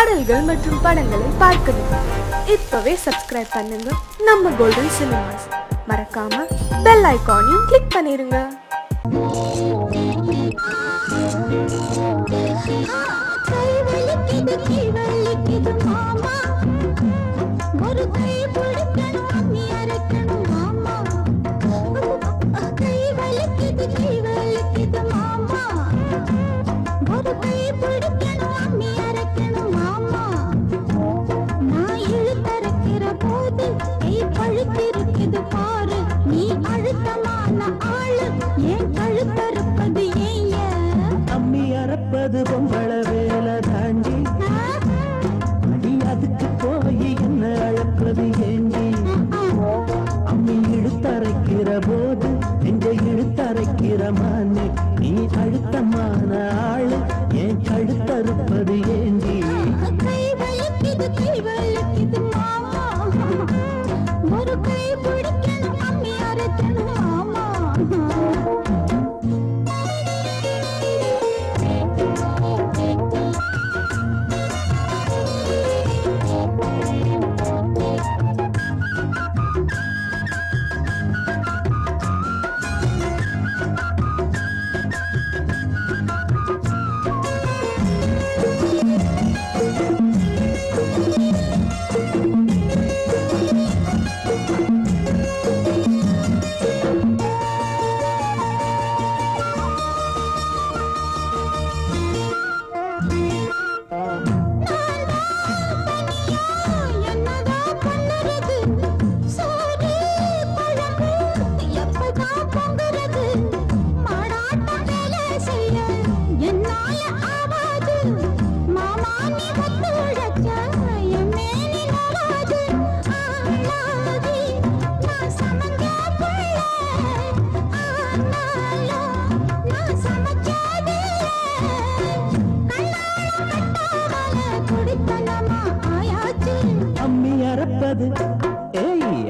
பாடல்கள் மற்றும் படங்களை பார்க்கணுமா? இப்பவே சப்ஸ்கிரைப் பண்ணுங்க நம்ம கோல்டன் சினிமாஸ். மறக்காம பெல் ஐகானையும் கிளிக் பண்ணிருங்க. பொம்பள வேலை தாண்டி நீ அதுக்கு போய் என்ன அழைப்பது ஏண்டி? அம்மி இழுத்தரைக்கிற போது நெஞ்ச இழுத்தரைக்கிற மானே நீ அழுத்தமான ஆளு ஏன் கழுத்தறுப்பது ஏண்டி? ஒரு கை பிடிக்கணும் அம்மி அரைக்கணும் ஆமா.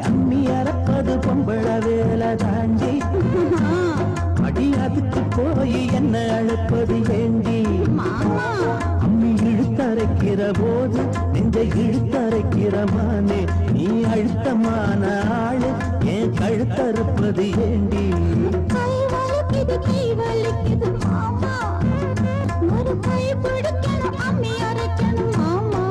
அம்மி அறப்பது பொம்பள வேலை தாண்டி அடி அதுக்கு போய் என்ன அழைப்பது ஏண்டி? அம்மி இழுத்தரைக்கிற போது நெஞ்ச இழுத்தரைக்கிற மானே நீ அழுத்தமான ஆளு ஏன் கழுத்தறுப்பது ஏண்டி? ஒரு கை பிடிக்கணும் அம்மி அரைக்கணும் ஆமா.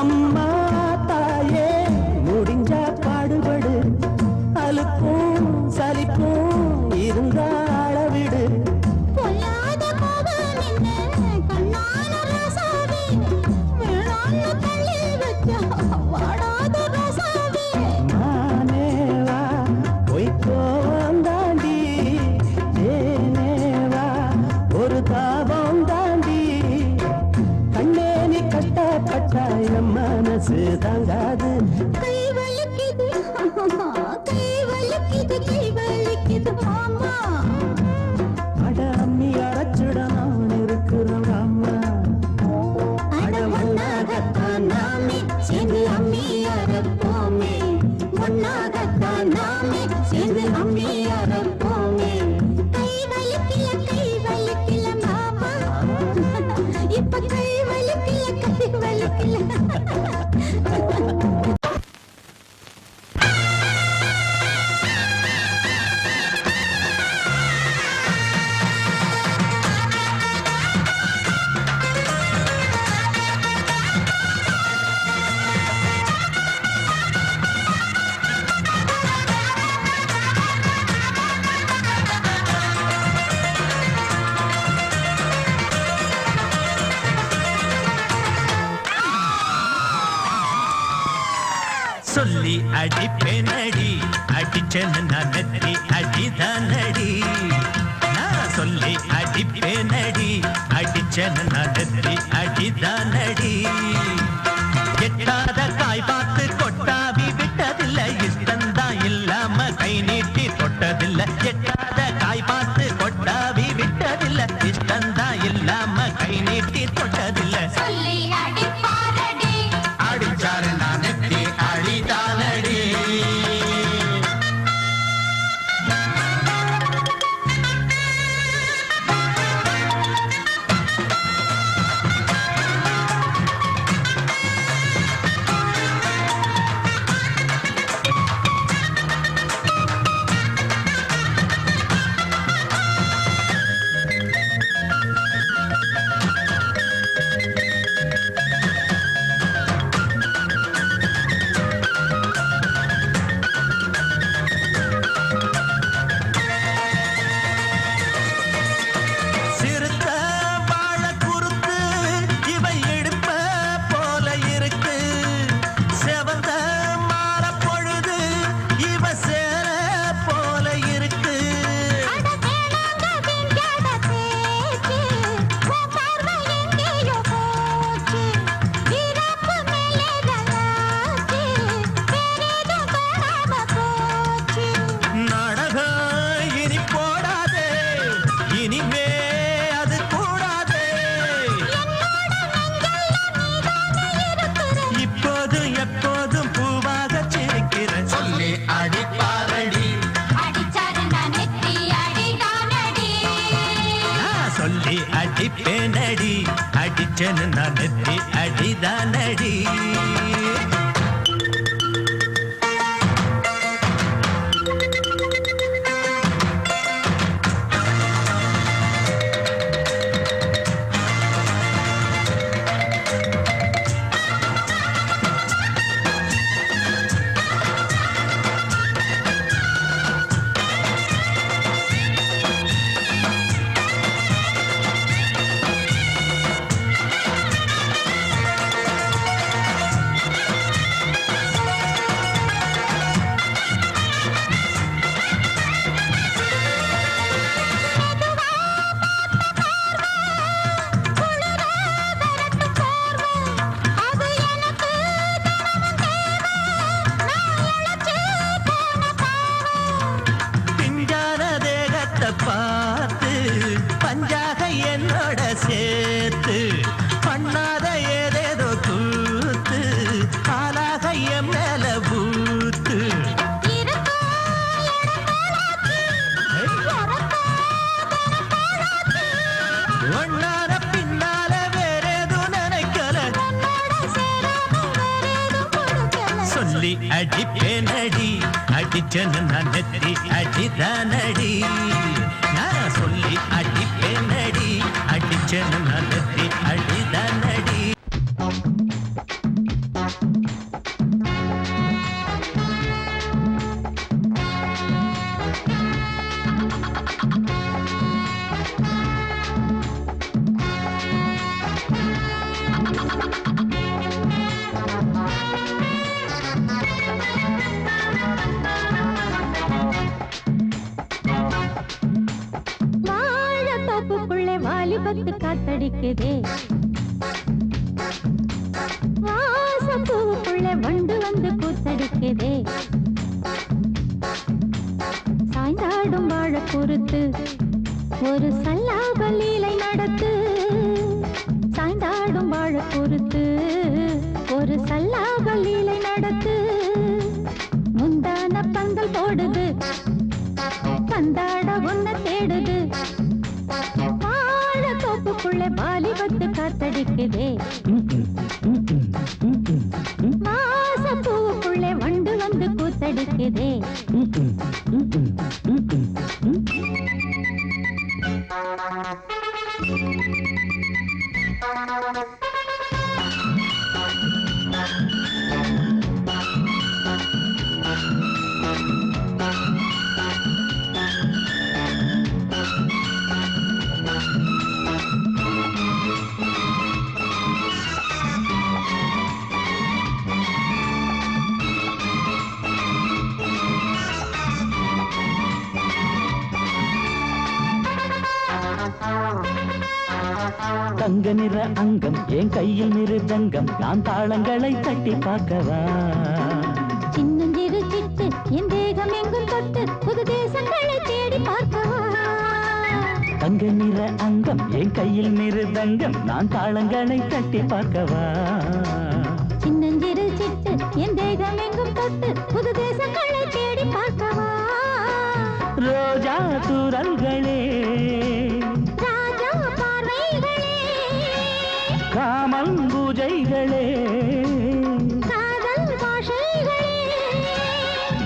அம்மா தாயே முடிஞ்சா பாடுபடு, அலுப்பும் சலிப்பும் இருந்தா அளவிடு. மானேவா பொய்க்கோவம் தாண்டி ஏனேவா ஒரு தாபம் தாண்டி கண்ணே நீ கஷ்டப்பட்டா என் மனசு தாங்காது. கை வலிக்குது கை வலிக்குது கை வலிக்குது மாமா. அட அம்மி அரைச்சுட நான் இருக்கிறோம் அம்மா. அட ஒன்னாகத்தான் நாமே சேர்ந்து அம்மி அரைப்போமே. ஒன்னாகத்தான் நாமே சேர்ந்து அம்மி அரைப்போமே. கை வலிக்கல மாமா. இப்ப கை வலிக்கல சொல்லி அடிப்பேனடி அடிச்சேன்னு நான் நெத்தி அடிதானடி. நான் சொல்லி அடிப்பேனடி அடிச்சேன்னு நான் நெத்தி அடிதானடி. எட்ட அடிச்சேன்னு நான் நெத்தி அடிதானடி. பார்த்து பஞ்சாக என்னோட சேர்த்து பண்ணாத ஏதேதோ கூத்து ஆளாக என் மேல பூத்து ஒன்னார பின்னால வேறேதோ நினைக்கல சொல்லி அடிப்பேனடி அடிச்சனு நான் நெத்தி அடிதானடி. நான் சொல்லி அடிப்பேனடி அடிச்சனு நான் நெத்தி அடிதானடி. வாலிபத்து காத்தடிக்குதே வாசப்பூவுக்குள்ள வண்டு வந்து கூத்தடிக்குதே சாய்ந்தாடும் வாழ பொறுத்து ஒரு சல்லாப லீலை நடத்து சாய்ந்தாடும் வாழ பொறுத்து ஒரு சல்லாப லீலை நடத்து முந்தான பந்தல் போடுது பந்தாட ஒன்ன தேடுது தோப்புக்குள்ளே வாலிபத்து காத்தடிக்குதே மாசப்பூவுக்குள்ளே வண்டு வந்து கூத்தடிக்குதே தங்க நிற அங்கம் என் கையில் மிருதங்கம் நான் தாளங்களை தட்டி பார்க்கவா சின்னஞ்சிறு சிட்டு என் தேகம் எங்கும் தொட்டு புது தேசங்களை தேடி பார்க்கவா தங்க நிற அங்கம் என் கையில் மிருதங்கம் நான் தாளங்களை தட்டி பார்க்கவா சின்னஞ்சிறு சிட்டு என் தேகம் எங்கும் தொட்டு புது தேசங்களை தேடி பார்க்கவா ரோஜா தூரல்களே காமல் பூஜைகளே காதல் பாஷைகளே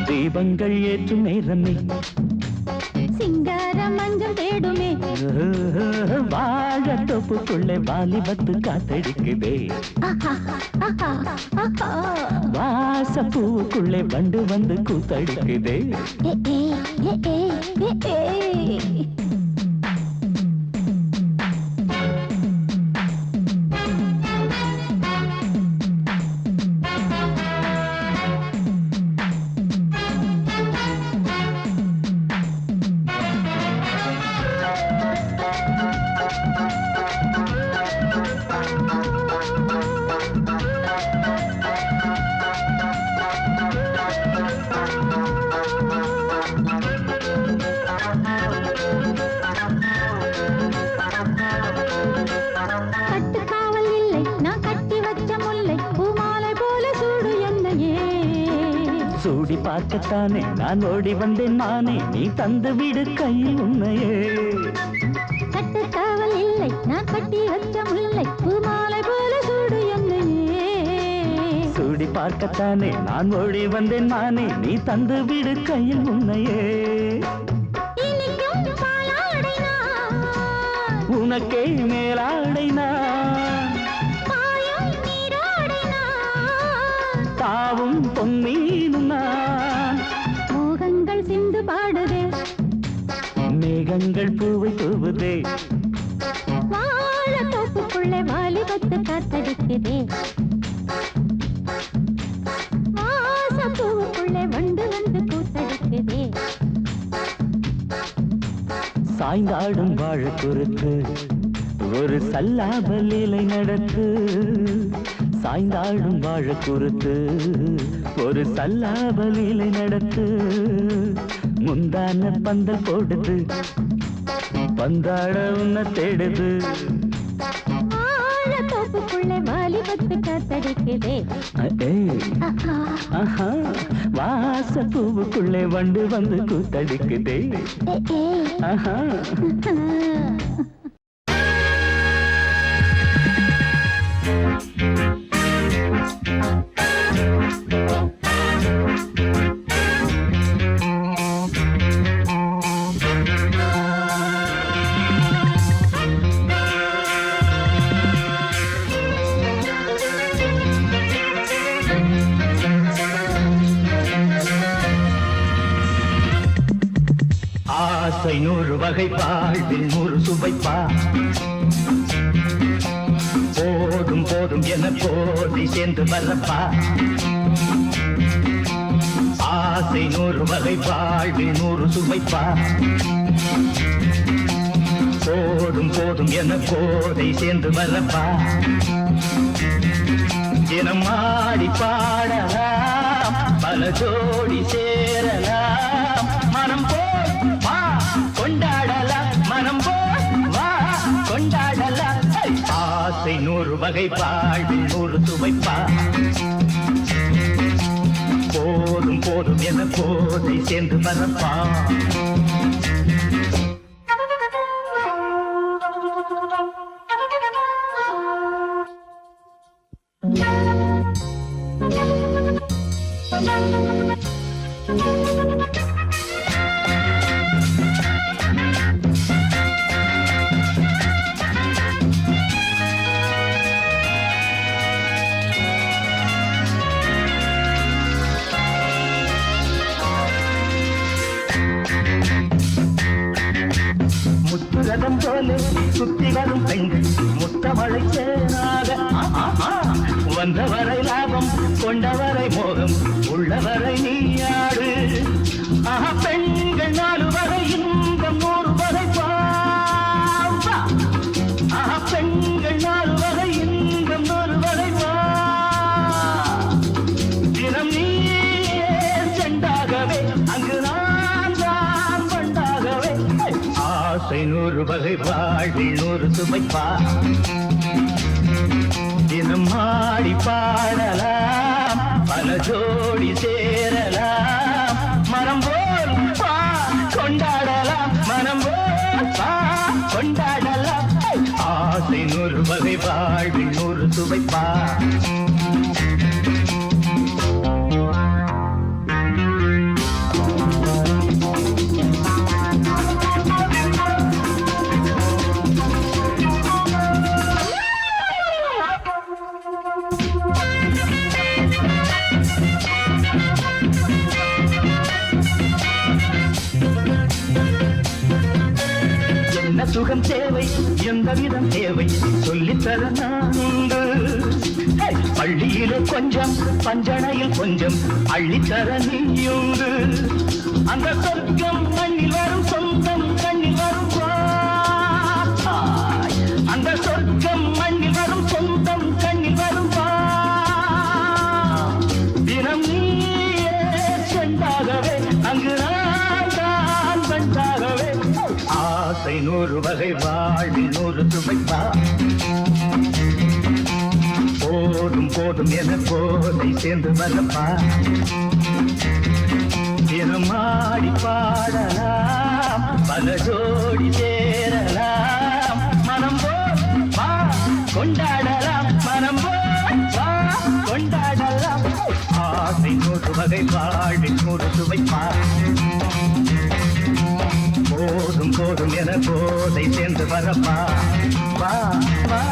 தீபங்கள் ஏற்றும் நேரமே சிங்கார மஞ்சள் தேடுமே வாழ தொப்புக்குள்ளே வாலிபத்து காத்தடிக்குதே வாசப்பூவுக்குள்ளே வண்டு வந்து கூத்தடிக்குதே சூடி பார்க்கத்தானே நான் ஓடி வந்தேன் மானே நீ தந்து விடு கையில் உன்னையே கட்டுக்காவல் இல்லை நான் கட்டி வச்ச முல்லை பூமாலை சூடி பார்க்கத்தானே நான் ஓடி வந்தேன் நானே, நீ தந்து விடு கையில் உன்னையே. இனிக்கும் பாலாடை நான், உனக்கே மேலாடை நான், பாயும் நீராடை நான், தாவும் பொன்னீனும் நான். மோகங்கள் சிந்து பாடுதே, மேகங்கள் பூவை தூவுதே, வாழ தோப்புக்குள்ளே வாலிபத்து காத்தடிக்குதே, வாச பூவுக்குள்ளே வண்டு வந்து கூத்தடிக்குதே. சாய்ந்தாடும் வாழ குறுத்து ஒரு சல்லாப லீலை நடத்து. சாய்ந்தாடும் வாழ குறுத்து ஒரு சல்லாப லீலை நடத்து. முந்தான பந்தல் போடுது, பந்தாட உன்னை தேடுது. வாழ தோப்புக்குள்ளே வாலிபத்து காத்தடிக்குதே. ஆஹா, வாச பூவுக்குள்ளே வண்டு வந்து கூத்தடிக்குதே. ஆஹா. ஆசை 100 வகை வாழ்வில் 100 சுவைப்பா. போதும் போதும் என போதை சேர்ந்து வரப்பா. ஆசை 100 வகை வாழ்வில் 100 சுவைப்பா. போதும் போதும் என போதை சேர்ந்து வரப்பா. தினம் ஆடி பாடலாம், பல ஜோடி சேரலாம். மனம் போல் வா கொண்டாடலாம், மனம் போல் வா கொண்டாடலாம். ஆசை 100 வகை வாழ்வில் 100 சுவைப்பா. போதும் போதும் என போதை சேர்ந்து வரப்பா. முத்துரதம் போல சுத்தி வரும் பெண்கள் முத்தமழை சேனாக. வந்தவரை லாபம், கொண்டவரை மோகம், உள்ளவரை நீயாடு. பெண்கள் 4 வரை இன்பம் 100 வரை பாவா. பெண்கள் 4 வரை இன்பம் 100 வரை வா. தினம் நீயே செண்டாகவே, அங்கு நான் தான் வண்டாகவே. ஆசை 100 வகை வாழ்வில் 100 சுவைப்பா. தினம் ஆடி பாடலாம், பல ஜோடி சேரலாம். மனம் போல் வா கொண்டாடலாம், மனம் போல் வா கொண்டாடலாம். ஆசை 100 வகை வாழ்வில் 100 சுவைப்பா. என்ன சுகம் தேவை, எந்த விதம் தேவை, சொல்லித்தர நான் உண்டு. பள்ளியிலே கொஞ்சம், பஞ்சனையில் கொஞ்சம், அள்ளித்தர நீயுண்டு. அந்த சொர்க்கம் மண்ணில் வரும், சொந்தம் கண்ணில் வரும் வா. அந்த சொர்க்கம் மண்ணில் வரும், சொந்தம் கண்ணில் வரும் வா. தினம் நீயே செண்டாகவே, அங்கு நான் தான் வந்தாகவே. ஆசை 100 வகை வாழ்வில் 100 சுவைப்பா. போதும் போதும் என போதை சேர்ந்து வரப்பா. தினம் ஆடி பாடலாம், பல ஜோடி சேரலாம். மனம் போல் வா கொண்டாடலாம், மனம் போல் வா கொண்டாடலாம். நூறு வகை பாடி நூறு சுவைப்பார் போதும் போதும் என போதை சேர்ந்து வரப்பா வா வா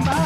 வா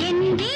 என்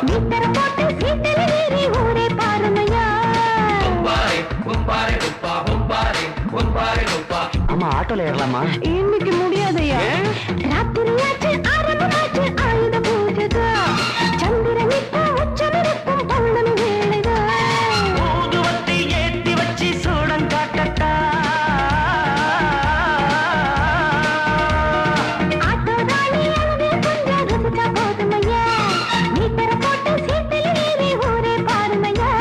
மீட்டர போட்டு சீட்டில் ஏறி ஊரே பாருமையா. ஆமா ஆட்டோல ஏறலாமா? இன்னைக்கு முடியாதையா, ராத்திரியாச்சு ஆரம்பமாச்சு ஆயுத பூஜைதா. சந்திரன் இப்ப உச்சமிருக்கும் பௌர்ணமி வேளைதா. ஊதுவத்தி ஏத்தி வச்சு சூடம் காட்டட்டா. ஆட்டோதானி அங்கே கொஞ்சம் ரசிச்சா போதுமையா. மீட்டர போட்டு சீட்டில் ஏறி ஊரே பாருமையா.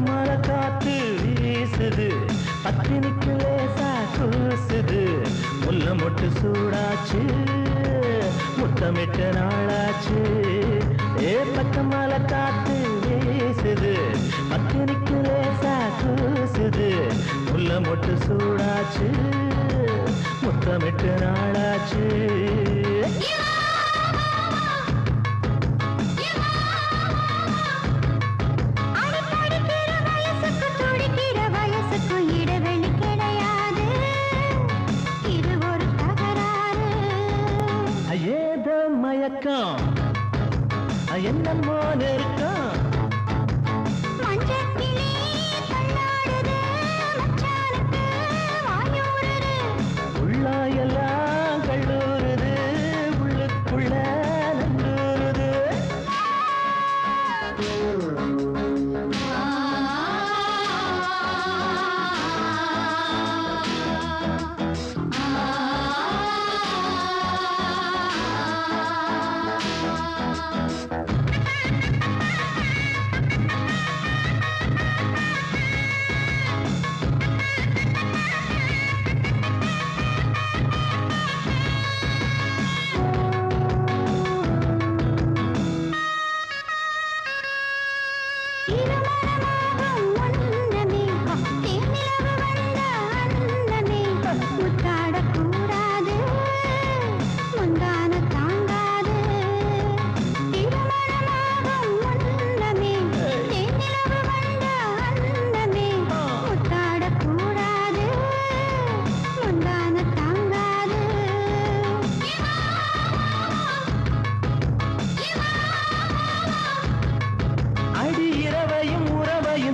மர காத்து வீசுது பத்தினிக்கு லேசா கூசுது முல்ல மொட்டு சூடாச்சு முத்தமிட்ட நாளாச்சு ஏ பக்க மர காத்து வீசுது பத்தினிக்கு லேசா கூசுது முல்ல மொட்டு சூடாச்சு முத்தமிட்ட நாளாச்சு மயக்கம் என்னமோ நெருக்கம் உள்ளாயெல்லாம் கல்லூருது உள்ளுக்குள்ள நந்தூருது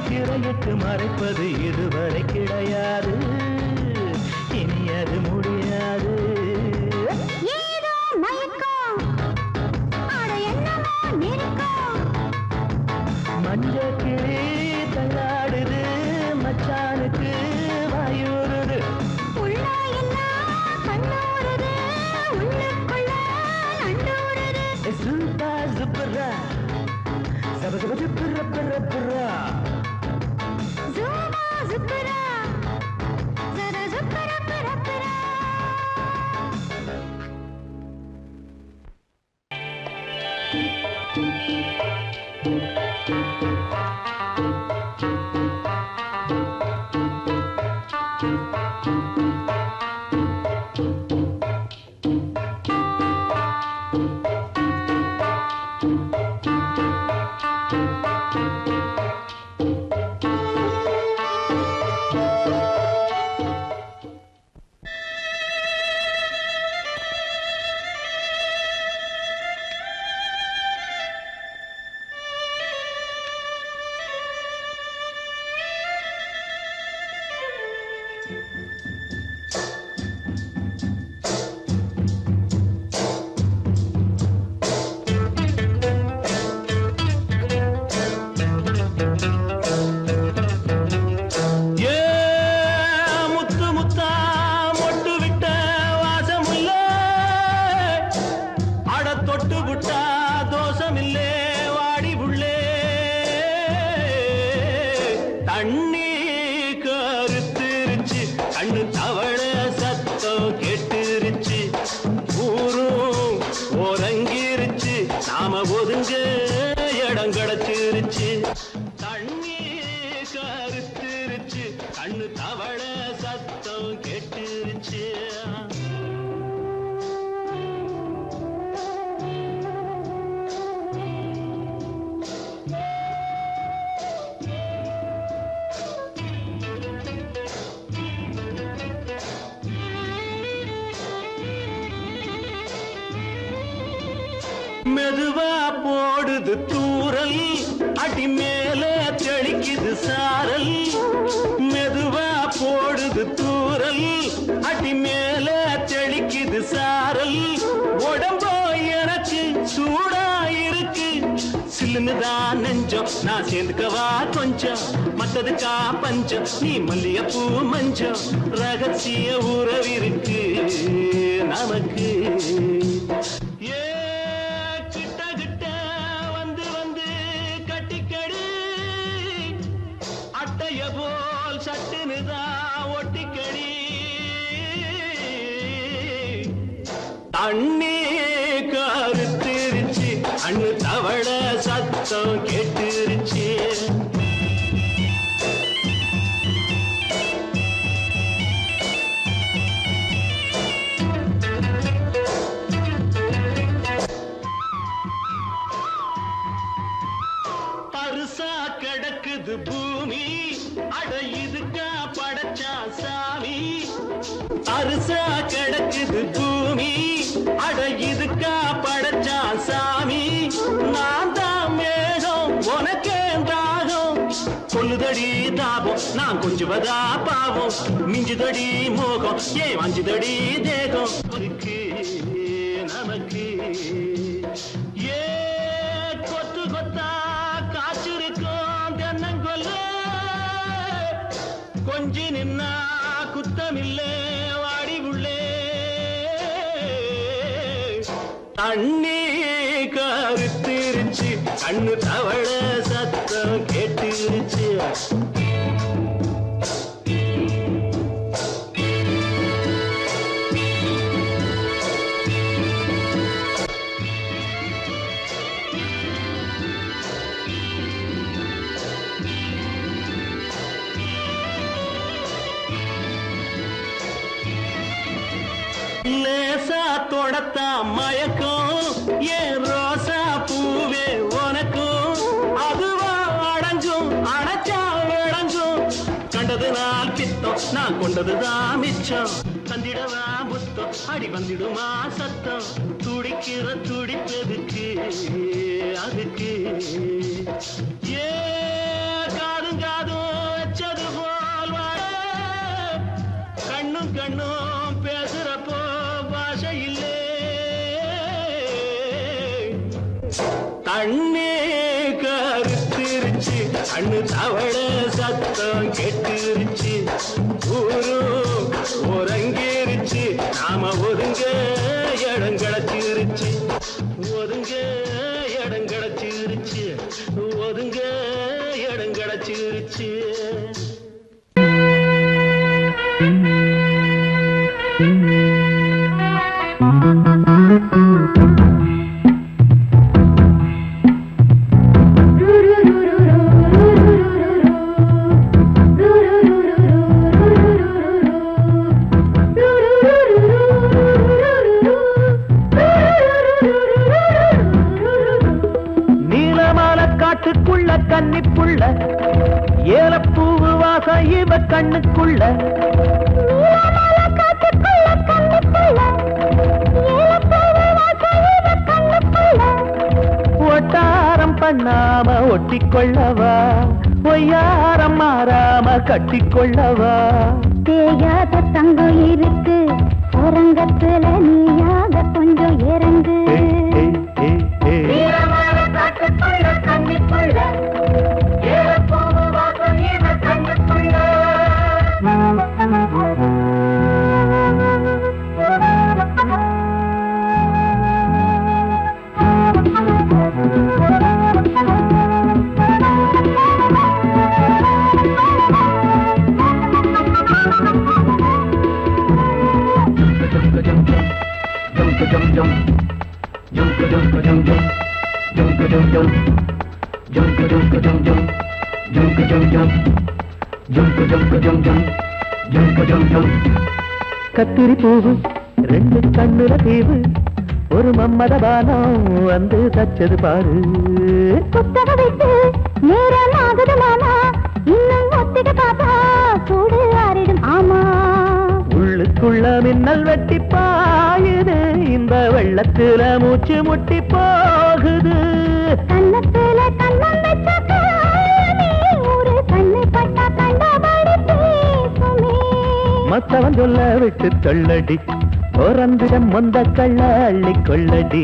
திரையிட்டு மறைப்பது இதுவரை கிடையாது இனி அது முடியாது மஞ்ச கிளி தள்ளாடுது மச்சானுக்கு வாயூருது சுப்பா சுப்பரா சப சப சுப்பர பர பரா மெதுவா போடுது தூரல் அடி மேலே தெளிக்குது சாரல் மெதுவா போடுது தூரல் அடி மேலே தெளிக்குது சாரல் உடம்போ எனக்கு சூடா இருக்கு சில்லுன்னுதான் நெஞ்சம் நான் சேர்ந்துக்கவா கொஞ்சம் மத்ததுக்கா பஞ்சம் நீ மல்லிகைப்பூ மஞ்சம் ரகசிய உறவிருக்கு நமக்கு அடைய போல் சட்டுனுதான் ஒட்டிக்கடி தண்ணி கருத்திருச்சு அண்ணு தவள சத்தம் கேட்டுருச்சு பருசா கிடக்குது பூமி அட இதுக்கா படைச்சா சாமி அரிசா கிடக்குது பூமி அட இதுக்கா படைச்சா சாமி நான் தான் மேகம் உனக்கே தாகம் கொல்லுதடி தாபம் நான் கொஞ்சுவதா பாவம் மிஞ்சுதடி மோகம் ஏன் வஞ்சுதடி தேகம் இருக்கு நமக்கு ஏ கொத்து கொத்தா காய்ச்சிருக்கும் தென்னங்கொல்ல கொஞ்சி நின்னா குத்தமில்லே வாடி உள்ளே தண்ணி கருத்திருச்சு கண்ணு தவள சத்தம் கேட்டுருச்சு லேசா தொடத்தா மயக்கம் ஏன் ரோசா பூவே உனக்கும் அதுவா அடைஞ்சும் அடைச்சா விளைஞ்சும் கண்டது நாள் பித்தம் நான் கொண்டதுதான் மிச்சம் தந்திடவா புத்தம் அடி வந்திடுமா சத்தம் துடிக்கிற துடிப்பெதுக்கு அதுக்கு ஏ காதும் காதும் வச்சது போல் வாழ கண்ணும் கண்ணும் பேசுறப்போ பாஷை இல்லே தண்ணே கருத்திருச்சு அண்ணு தவள சத்தம் கெட்டுருச்சு ஊரும் ஒரங்கிருச்சு நாம ஒதுங்க இடம் கிடச்சிருச்சு ஒதுங்க இடம் கிடச்சிருச்சு ஒதுங்க இடம் கிடச்சிருச்சு காட்டுக்குள்ள கன்னிப்புள்ள ஏலப்பூவு வாசம் இவ கண்ணுக்குள்ள ஒட்டாரம் பண்ணாம ஒட்டிக்கொள்ளவா பொய்யாரம் மாறாம கட்டிக்கொள்ளவா தேயாத தங்கம் இருக்கு அரங்கத்துல நீயாக கொஞ்சம் இறங்கு கத்திரி பூவு ரெண்டு கண்ணுல தீவு ஒரு மம்மத பானம் வந்து தச்சது பாரு புத்தக விட்டு நேரம் ஆகுது மாமா இன்னும் ஒத்திக பாப்பா சூடு ஆறிடும் ஆமா உள்ளுக்குள்ள மின்னல் வெட்டி பாயுது இந்த வெள்ளத்துல மூச்சு முட்டி போகுது கண்ணத்துல கண்ணம் வச்ச ஒரு கண்ணு பட்டா கண்டபடி பேசுமே மத்தவன் சொல்ல விட்டு தள்ளடி ஓரந்திடம் மொந்த கள்ள அள்ளி கொள்ளடி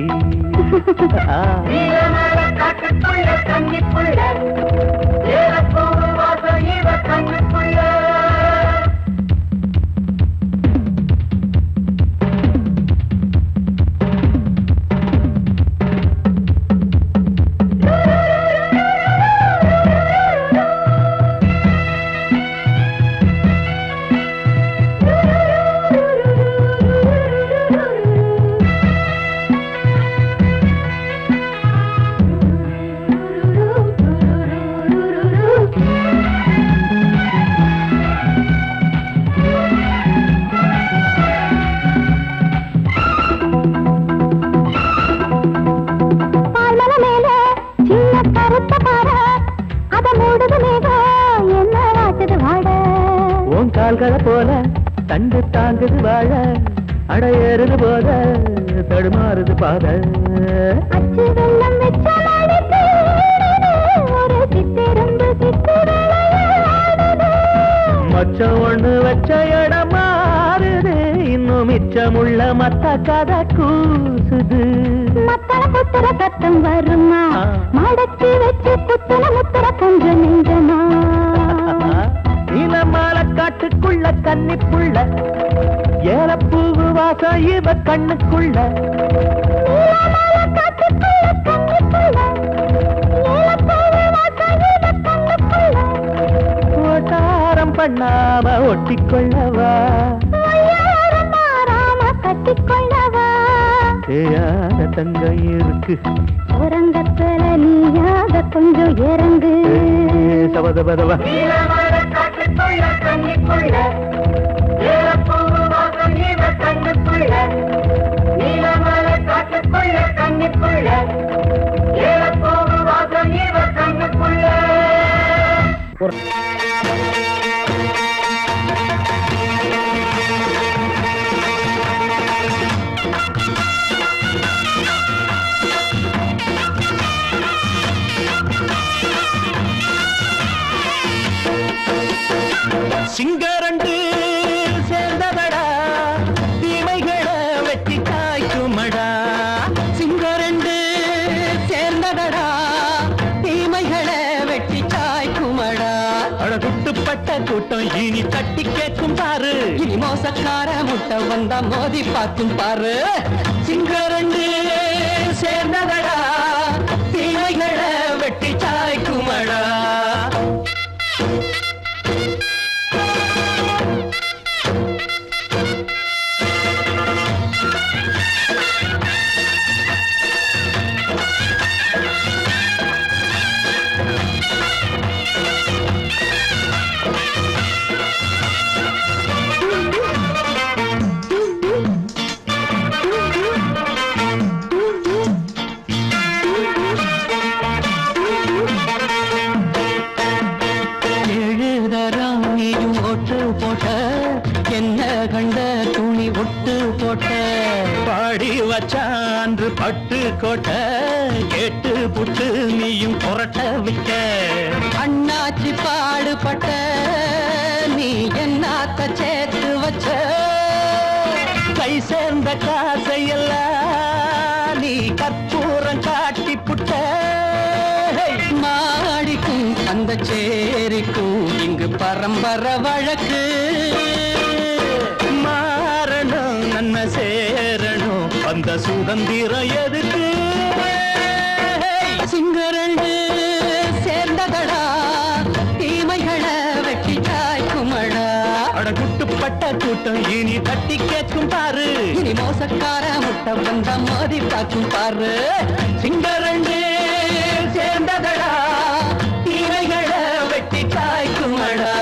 உன் கால்களை போல தண்டு தாங்குது வாழ அடையேறுது போத தடுமாறுது பாத அச்சு வெள்ளம் வெச்ச நாளைக்கு ஒரு சித்தெரும்பு சித்து விளையாடுது. மச்சம் ஒண்ணு வச்ச இடம் மாறுது இன்னும் மிச்சமுள்ள மத்த கதை கூசுது மத்தள குத்துற சத்தம் வருமா ஆ. மடக்கி வச்சு குத்துற முத்துற கொஞ்சம் நெஞ்சமா நீலமால காட்டுக்குள்ள கன்னிப்புள்ள ஏலப்பூவு வாசம் இவ கண்ணுக்குள்ள நீலமலை காட்டுக்குள்ள கண்ணுக்குள்ள ஏலப்பூவு வாசம் இவ கண்ணுக்குள்ள. ஓட்டாரம் பண்ணாம ஒட்டிக்கொள்ளவா ஒய்யாரம் மாறாம கட்டிக்கொள்ளவா தேயாத தங்கம் இருக்கு உறங்கத்துல நீயாக கொஞ்சம் இறங்கு சபதபதவா சிங்கரண்டு சேர்ந்ததடா தீமைகளை வெட்டி காய்க்குமடா சிங்கரண்டு சேர்ந்ததடா தீமைகளை வெட்டி காய்க்குமடா அழகுட்டுப்பட்ட கூட்டம் இனி தட்டி கேட்கும் பாரு இனி மோசக்கார முட்டை வந்தா மோதி பார்க்கும் பாரு சிங்கரண்டு சேர்ந்ததடா தீமைகளை வெட்டி காய்க்குமடா என்ன கண்ட துணி ஒட்டு போட்ட பாடி வச்சான்று பட்டு கோட்ட கேட்டு புட்டு நீயும் புரட்ட விட்ட அண்ணாச்சி பாடுபட்ட நீ என்னாத்த சேர்த்து வச்ச கை சேர்ந்த காசையெல்லாம் நீ கற்பூரம் காட்டி புட்ட மாடிக்கும் அந்த சேரிக்கும் இங்கு பரம்பரை வழக்கு மாறணும் நன்மை சேரணும் அந்த சுதந்திரம் எதுக்கு சிங்கரண்டு சேர்ந்ததடா தீமைகளை வெட்டி காய்க்குமடா அடகுட்டுப்பட்ட கூட்டம் இனி தட்டி கேட்கும் பாரு இனி மோசக்கார முட்டை வந்த மோதி பார்க்கும் பாரு சிங்கரண்டு சேர்ந்ததடா தீமைகளை வெட்டி காய்க்குமடா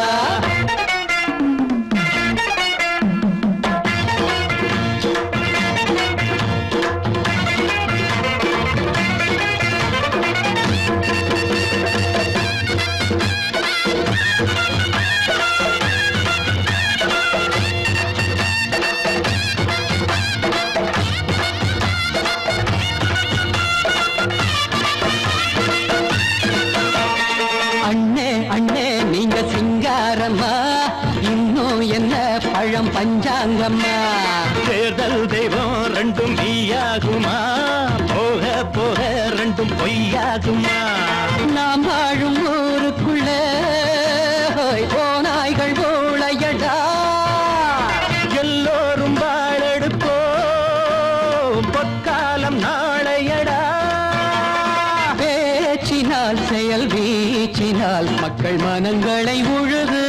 இன்னும் என்ன பழம் பஞ்சாங்கம்மா தேர்தல் தெய்வம் ரெண்டும் மெய்யாகுமா போக போக ரெண்டும் பொய்யாகுமா நாம் வாழும் ஊருக்குள்ள ஓநாய்கள் ஊழையடா எல்லோரும் வாழெடுப்போம் பொற்காலம் நாளையடா பேச்சினால் செயல் வீச்சினால் மக்கள் மனங்களை உழுது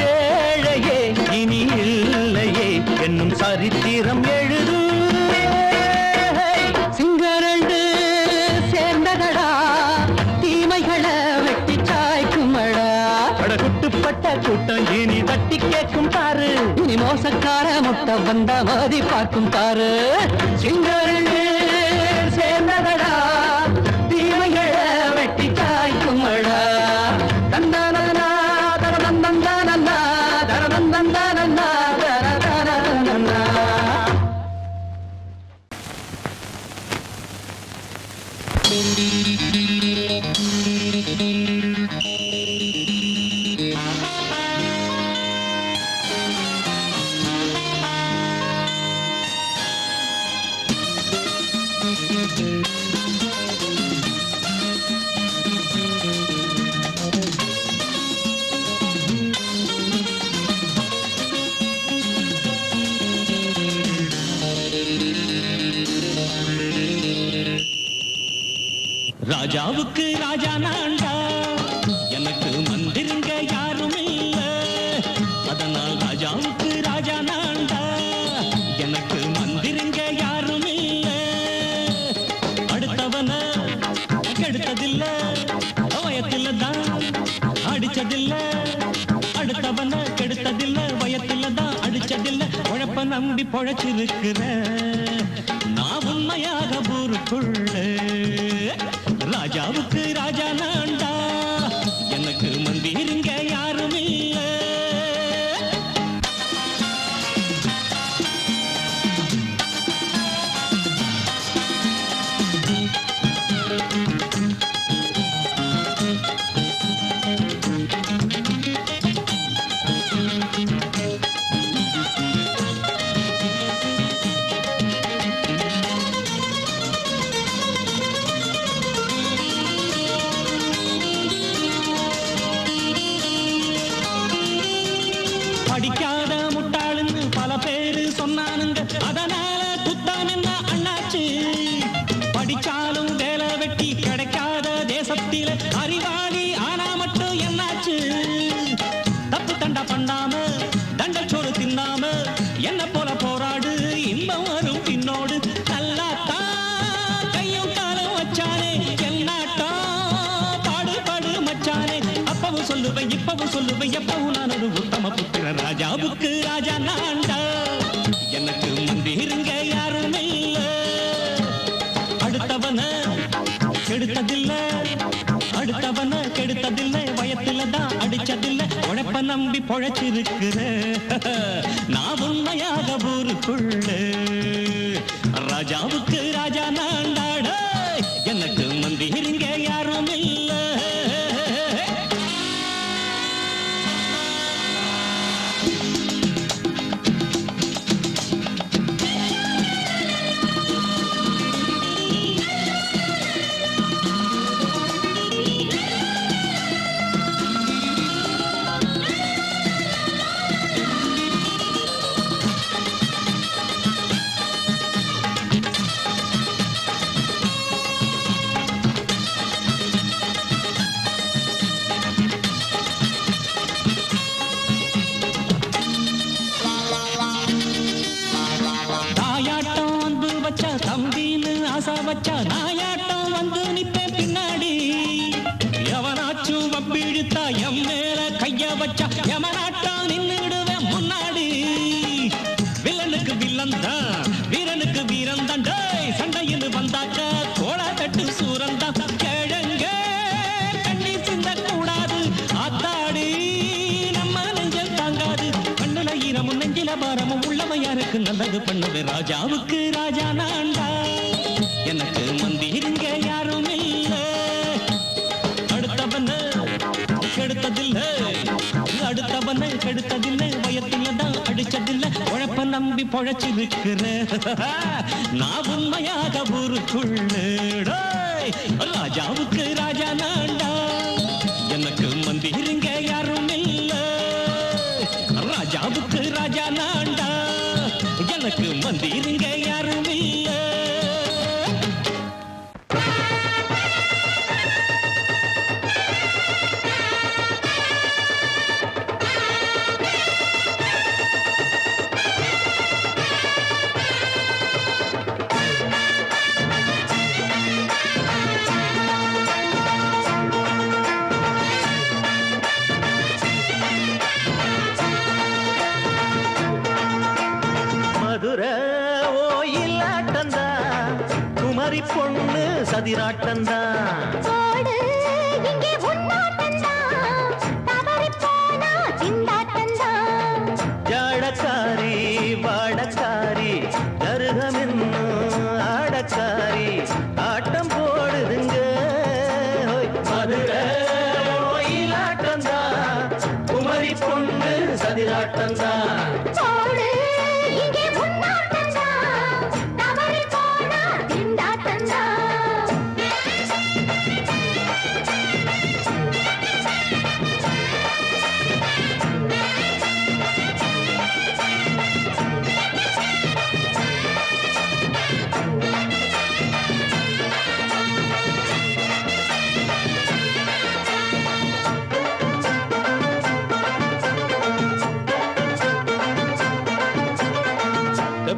ஏழையே இனி இல்லையே என்னும் சரித்திரம் எழுது சிங்கரண்டு சேர்ந்ததடா தீமைகளை வெட்டி சாய்க்குமடா அடகுட்டுப்பட்ட கூட்டம் இனி தட்டி கேட்கும் பாரு இனி மோசக்கார முட்டை வந்த மோதி பார்க்கும் பாரு சிங்கரண்டு சேர்ந்ததடா தீமைகளை வெட்டி காய்க்குமடா தந்தனா தந்தந்தா ராஜாவுக்கு ராஜா நான்டா எனக்கு மந்திருங்க யாரும் இல்ல அதனால் ராஜாவுக்கு ராஜா நான்டா எனக்கு மந்திருங்க யாரும் இல்ல அடுத்தவன கெடுத்ததில்ல வயத்தில தான் அடிச்சதில்ல அடுத்தவன கெடுத்ததில்ல வயத்தில தான் அடிச்சதில்ல உழப்ப நம்பி பொழைச்சிருக்கிற நான் உண்மையாக ஊருக்குள்ள ராஜாவுக்கு ராஜா நான்டா எனக்கு மந்திருங்க யாரும் இல்ல படிக்காத முட்டாளுன்னு பல பேரு சொன்னானுங்க அதனால குத்தம் என்ன அண்ணாச்சு படிச்சாலும் வேலை வெட்டி கிடைக்காத தேசத்தில அறிவாளி ஆனா மட்டும் என்னாச்சு தப்பு தண்டா பண்ணாம தண்டச்சோறு தின்னாம என்ன போல போராடு இன்பம் வரும் பின்னோடு நல்லாத்தான் கையும் காலம் வச்சானே என்னாட்டா பாடு பாடு மச்சானே அப்பவும் சொல்லுவேன் இப்பவும் சொல்லுவேன் எப்பவும் நான் ஒரு உத்தம புத்திர ராஜாவுக்கு ராஜா நான்டா எனக்கு மந்திருங்க யாரும் இல்ல அடுத்தவன கெடுத்ததில்ல அடுத்தவன கெடுத்ததில்லை வயத்தில தான் அடிச்சதில்ல உழைப்ப நம்பி பொழைச்சிருக்கிற நான் உண்மையாக ஊருக்குள்ள ராஜாவுக்கு ராஜா நான்டாட எனக்கு மந்திருங்க யாரும் இல்ல தாயாட்டம் வந்து வச்சா தம்பின்னு ஆசா வச்சா நாயாட்டம் வந்து நிப்பேன் பின்னாடி எவனாச்சும் வப்பிழுத்தா எம் மேல கைய வச்சா எவனாட்டம் நின்னுடுவேன் முன்னாடி வில்லனுக்கு வில்லன் தான் வீரனுக்கு வீரன் தான் சண்டையில் வந்தாக்க கோலா தட்டு சூரன் தான் கிழங்க கண்ணி சிந்த கூடாது ஆத்தாடி நம்ம நெஞ்சல் தாங்காது கண்ணுல ஈரமும் நெஞ்சில பாரமும் உள்ளவன் யாருக்கு நல்லது பண்ணுது ராஜாவுக்கு ராஜா நான்டா எனக்கு மந்திருங்க யாரும் இல்ல அடுத்தவன கெடுத்ததில்ல அடுத்தவன கெடுத்ததில்லை வயத்தில தான் அடிச்சதில்லை உழைப்ப நம்பி பொழைச்சிருக்கிற நான் உண்மையாக ஊருக்குள்ள ராஜாவுக்கு ராஜா நான்டா எனக்கு மந்திருங்க யாரும் இல்ல ராஜாவுக்கு ராஜா நான்டா எனக்கு மந்திருங்க யாரும் இல்ல மதுரை ஓயிலாட்டந்தா குமரி பொண்ணு சதிராட்டந்தா ஓடு இங்கே உன்னாட்டந்தான் தவறிப் போனா திண்டாட்டந்தான் ஜாடக்காரி வாடக்காரி கருகமென்னு ஆடக்காரி ஆட்டம் போடுதுங்க ஹோய். மதுரை ஓயிலாட்டந்தா குமரி பொண்ணு சதிராட்டந்தா ஓடு இங்கே உன்னாட்டந்தான் தவறிப் போனா திண்டாட்டந்தான்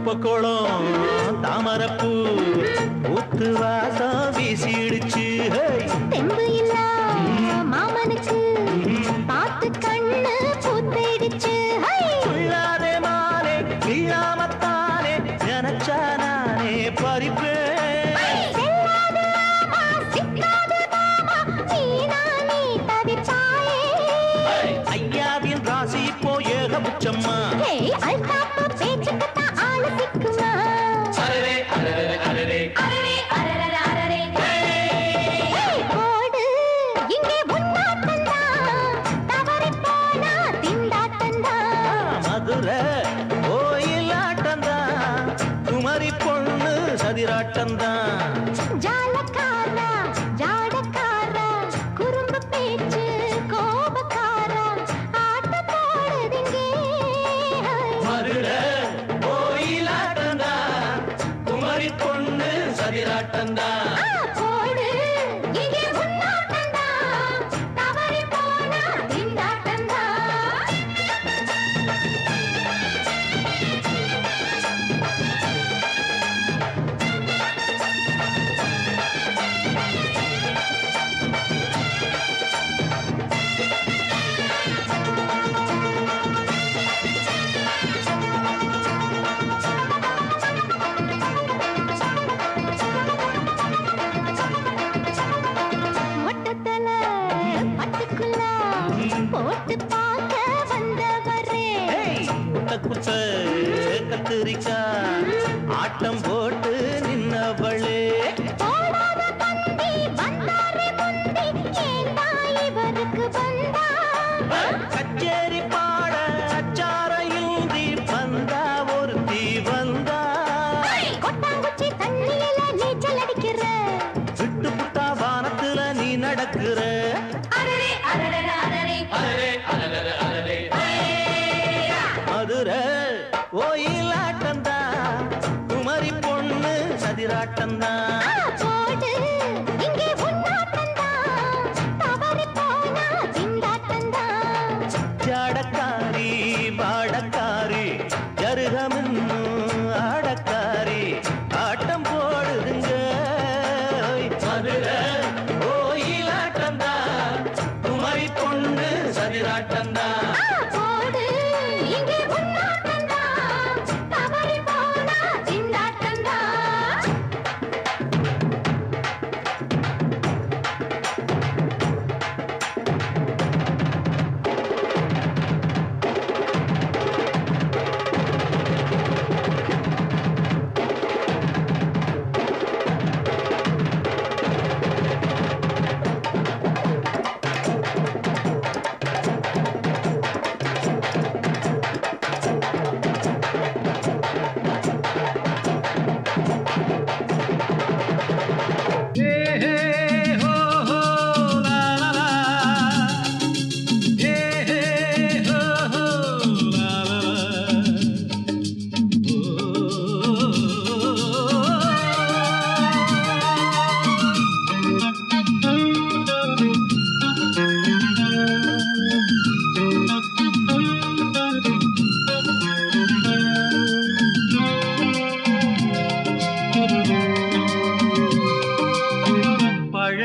தெப்பக்குளம் தாமரப்பூ ஊத்து வாசம் வீசிடுச்சு தெம்பு இல்ல மாமனுக்கு பார்த்து கண்ணு பூத்திடுச்சு உள்ளாதே மாலே வீழாமத்தானே நினைச்சா நானே பறிப்பேன் ஐயாவின் ராசி இப்போ ஏகபுச்சம்மா மதுரை கோயிலாட்டந்தான் குமரி பொண்ணு சதிராட்டந்தான் ஜாலக்காரா ஜாடக்காரா குறும்பு பேச்சு கோபக்காரா ஆட்ட போடுதுங்க மதுரை கோயிலாட்டந்தான் குமரி பொண்ணு சதிராட்டந்தான் போடு இங்கே உன்னாட்டந்தா தவறி போனா திண்டாட்டந்தா மொட்டத்தல பட்டுக்குள்ள போட்டு பார்க்க வந்தவரே குட்ட கத்திரிக்கா ஆட்டம் போட்டு நின்னவளே போடாத பந்தி வந்தாரே முந்தி ஏண்டா இவருக்கு வந்தா கச்சேரி பாட அச்சாரையுந்தி வந்தா ஒருத்தி வந்தா கொட்டாங்குச்சி தண்ணியில நீச்சல் அடிக்கிற விட்டு புட்டா வானத்துல நீ நடக்கிற அரரே அரரே அரரே மதுரை கோயிலாட்டந்தா குமரி பொண்ணு சதிராட்டந்தா போடு இங்கே உன்னாட்டந்தா தவறி போனா திண்டாட்டந்தா ஜாடக்காரி பாடக்காரி ஜருகமின்னு ஆடக்காரி ஆட்டம் போடுதுங்க மதுரை கோயிலாட்டந்தா குமரி பொண்ணு சதிராட்டந்தா போடு இங்கே உன்னாட்டந்தா தவறி போனா திண்டாட்டந்தா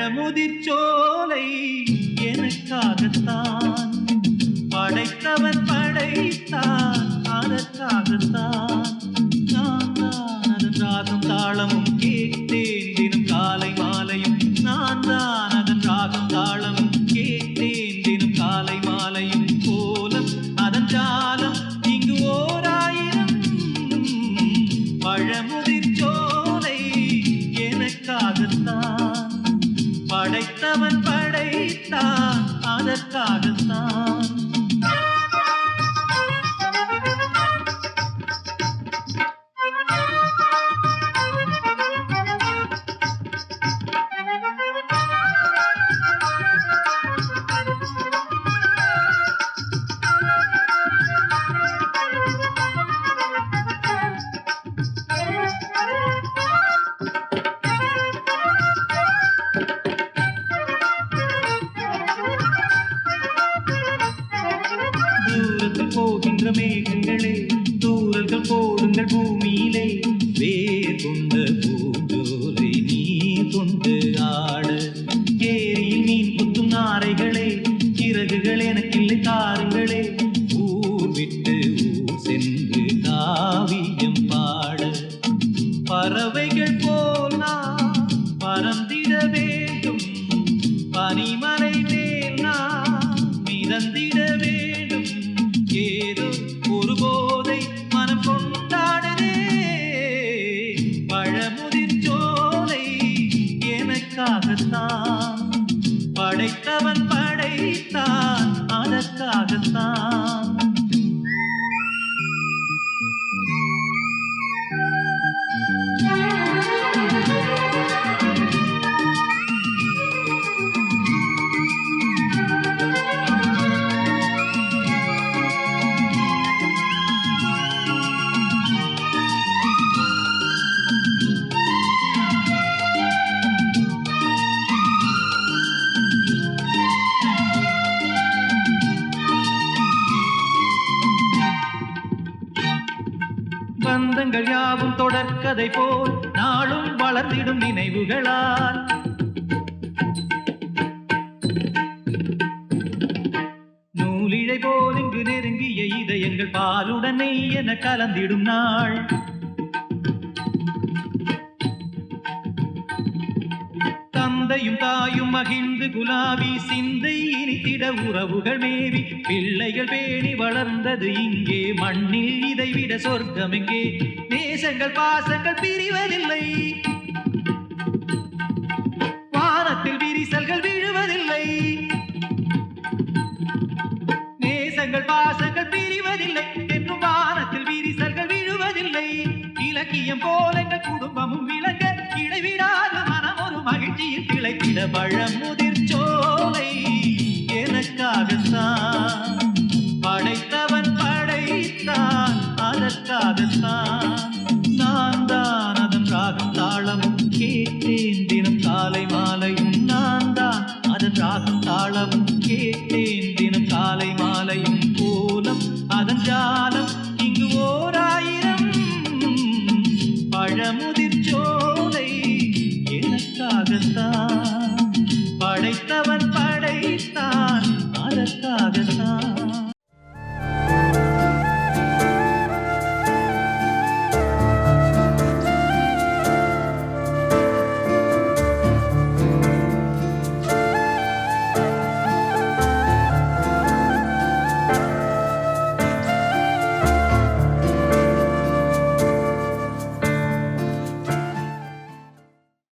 பழமுதிர்ச்சோலை எனக்காகத்தான் படைத்தவன் படைத்தான் அதற்காகத்தான் நான் தான் அதன் ராகம் தாளமும் கேட்டேன் தினம் காலை மாலையும் நான் தான் அதன் ராகம் தாளமும் கேட்டேன் தினம் காலை மாலையும் கோலம் அதன் ஜாலம் இங்கு ஓராயிரம் பழமுதிர்ச்சோலை எனக்காகத்தான் படைத்தவன் படைத்தான் அதற்காகத்தான் தூரத்தில் போகின்ற மேகங்களே தூரல்கள் போடுங்கள் பூமியிலே மிதந்திட வேண்டும் ஏதோ ஒரு போதை மனம் கொண்டாடுதே பழமுதிர் சோலை எனக்காகத்தான் படைத்தவன் படைத்தான் அதற்காகத்தான் பந்தங்கள் யாவும் தொடர்கதை போல் நாளும் வளர்ந்திடும் நினைவுகளால் நூலிழை போல் இங்கு நெருங்கிய இதயங்கள் பாலுடனே என கலந்திடும் நாள் தந்தையும் தாயும் மகிழ்ந்து குலாவி சிந்தை இனித்திட உறவுகள் மேவி பிள்ளைகள் பேணி வளர்ந்தது இங்கே மண்ணில் இதைவிட சொர்க்கம் எங்கே நேசங்கள் பாசங்கள் பிரிவதில்லை வானத்தில் விரிசல்கள் விழுவதில்லை நேசங்கள் பாசங்கள் பிரிவதில்லை என்றும் வானத்தில் விரிசல்கள் விழுவதில்லை இலக்கியம் போல எங்கள் குடும்பமும் விளங்க இடைவிடாத மனம் ஒரு மகிழ்ச்சியில் திளைத்திட பழமுதி